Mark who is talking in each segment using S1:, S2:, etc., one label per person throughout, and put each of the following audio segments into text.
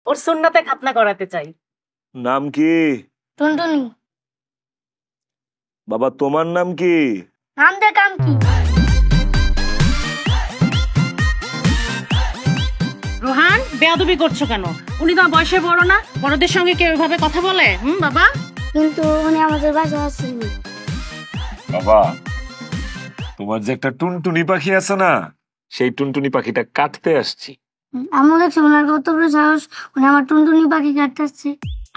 S1: ওর সুন্নতে খাতনা করাতে চাই।
S2: নাম কি?
S3: টুনটুনি।
S2: বাবা তোমার নাম কি?
S3: নাম দে কাম কি?
S1: রোহান, বেয়াদবি করছো কেন? উনি তো বয়সে বড় না, বড়দের সঙ্গে কেউ এভাবে কথা বলে? বাবা,
S3: কিন্তু উনি আমাদের বাসায় আসেনি।
S2: বাবা তোমার যে একটা টুনটুনি পাখি আছে না, সেই টুনটুনি পাখিটা কাটতে আসছি।
S3: আমার কাছে ওনার কত বড় সাহস, উনি আমার টুনটুনি পাখি কাটতে আসছে।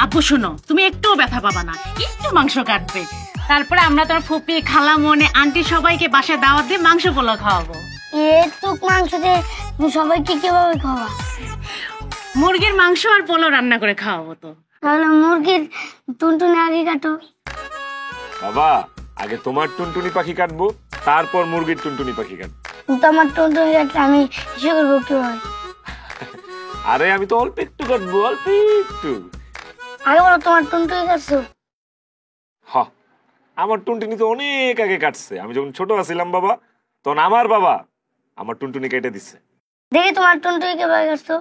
S1: আপু শোনো, তুমি একটুও ব্যথা পাবা না, একটু মাংস কাটবে। তারপরে আমরা তোর ফুপি, খালা, মনে, আন্টি সবাইকে বাসায় দাওয়াত দিয়ে মাংস পোলাও খাওয়াবো।
S3: এটুক মাংস দিয়ে তুমি সবাইকে কিভাবে খাওয়া?
S1: মুরগির মাংস আর পোলাও রান্না করে খাওয়াবো। তো
S3: তাহলে মুরগির টুনটুনি আগে কাটো।
S2: বাবা আগে তোমার টুনটুনি পাখি কাটবো, তারপর মুরগির টুনটুনি পাখি কাটবো।
S3: কিন্তু আমার টুনটুনি কাটলে আমি ইসে করবো কিভাবে?
S2: আরে আমি তো অল্প একটু কাটবো, অল্প একটু।
S3: আগে বলো তোমার টুনটুনি কাটছো।
S2: আমার টুনটুনি তো অনেক আগে কাটছে। আমি যখন ছোট আছিলাম বাবা, তখন আমার বাবা আমার টুনটুনি কেটে দিচ্ছে।
S3: দেখি তোমার টুনটুনি কিভাবে কাটছো।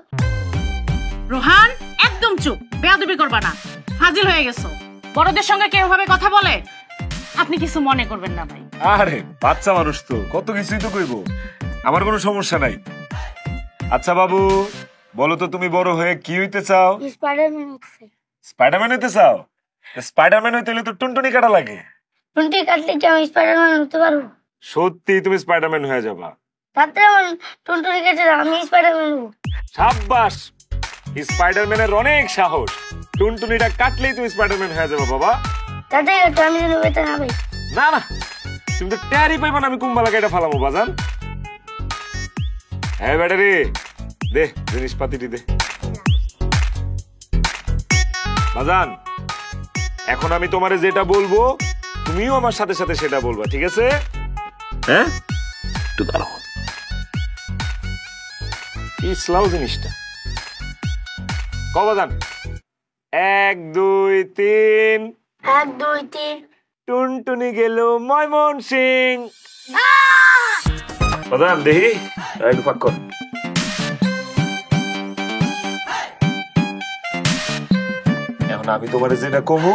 S1: রোহান, একদম চুপ, বেয়াদবি করবা না, ফাজিল হয়ে গেছো। বড়দের সঙ্গে কেউ ভাবে কথা বলে? আপনি কিছু মনে করবেন না ভাই।
S2: আরে বাচ্চা মানুষ তো, কত কিছুই তো কইবো, আমার কোনো সমস্যা নাই। আচ্ছা বাবু বলো তো, তুমি বড় হয়ে কি হইতে চাও?
S3: স্পাইডারম্যান হচ্ছে।
S2: স্পাইডারম্যান হইতে চাও? স্পাইডারম্যান হইতে হলে তো টুনটুনি কাটা লাগে।
S3: টুনটুনি কাটলে কি আমি স্পাইডারম্যান হতে পারবো?
S2: সত্যি তুমি স্পাইডারম্যান হয়ে যাবা।
S3: তাতে আমার টুনটুনি কেটে আমি স্পাইডারম্যান হবো।
S2: সাব্বাস, স্পাইডারম্যানের অনেক সাহস। টুনটুনিটা কাটলেই তুমি স্পাইডারম্যান হয়ে যাবে বাবা।
S3: তাতে আমি যেন বেতন না পাই।
S2: না না, তুমি তো ট্যারি পাইবা না, আমি কুম্বালা কেটে ফালামো বাজান। হ্যাঁ ব্যাটারি দে, জিনিসপাতিটি দে বাজান। এখন আমি তোমারে যেটা বলবো তুমিও আমার সাথে সাথে সেটা বলবা, ঠিক আছে? হ্যাঁ, একটু দাঁড়াও। ইসলাও জিনিসটা ক বাজান। 1 2 3।
S3: 1 2 3।
S2: টুনটুনি গেল ময়মনসিং। বাজান দেখি একটু ফাঁক কর। এখন আমি তোমারে যেটা কমু,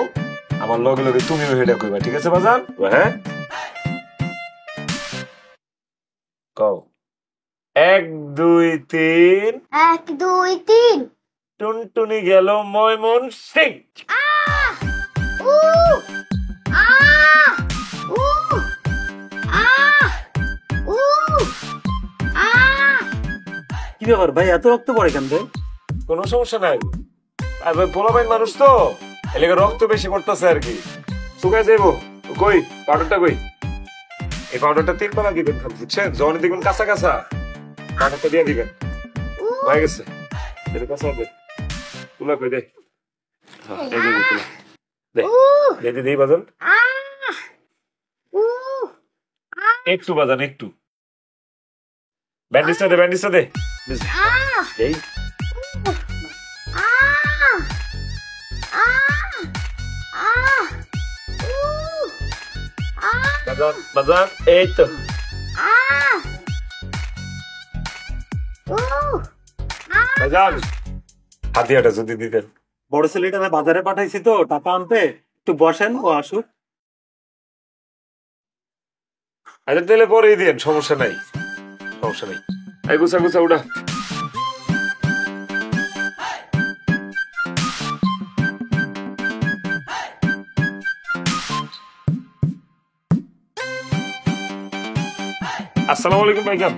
S2: আমার লগে লগে তুমিও সেটা কইবা, ঠিক আছে বাজান? হ্যাঁ কও। 1 2 3।
S3: 1 2 3।
S2: টুনটুনি গেল ময়মনসিং।
S4: কি ব্যাপার ভাই, এত রক্ত পড়ে কেন ভাই?
S2: কোনো সমস্যা নাই, আর ভাই পোলাপাইন মানুষ তো, এলাকা রক্ত বেশি পড়তেছে আর কি। শুকায় যাইবো। কই পাউডারটা কই? এই পাউডারটা 3 বেলা দিবেন, বুঝছেন? যখন দেখবেন কাঁচা কাঁচা পাউডারটা দিয়ে দিবেন। হয়ে গেছে, এটা কাঁচা হবে। তুলা কই দে। এই যে তুলা দে, দে দে বাজান। একটু বাজান, একটু। ব্যান্ডেজটা দে, ব্যান্ডেজটা দে। এই বাজান, বাজান, এই তো। বাজান, হাতিয়াটা যদি দিতেন।
S4: বড় ছেলেটা না বাজারে পাঠাইছি তো টাকা আনতে, একটু বসেন, ও আসুক।
S2: আচ্ছা তাহলে পরেই দিন, সমস্যা নাই, সমস্যা নাই। এই গুছা গুছা উঠা। আসসালামু আলাইকুম ভাইজান।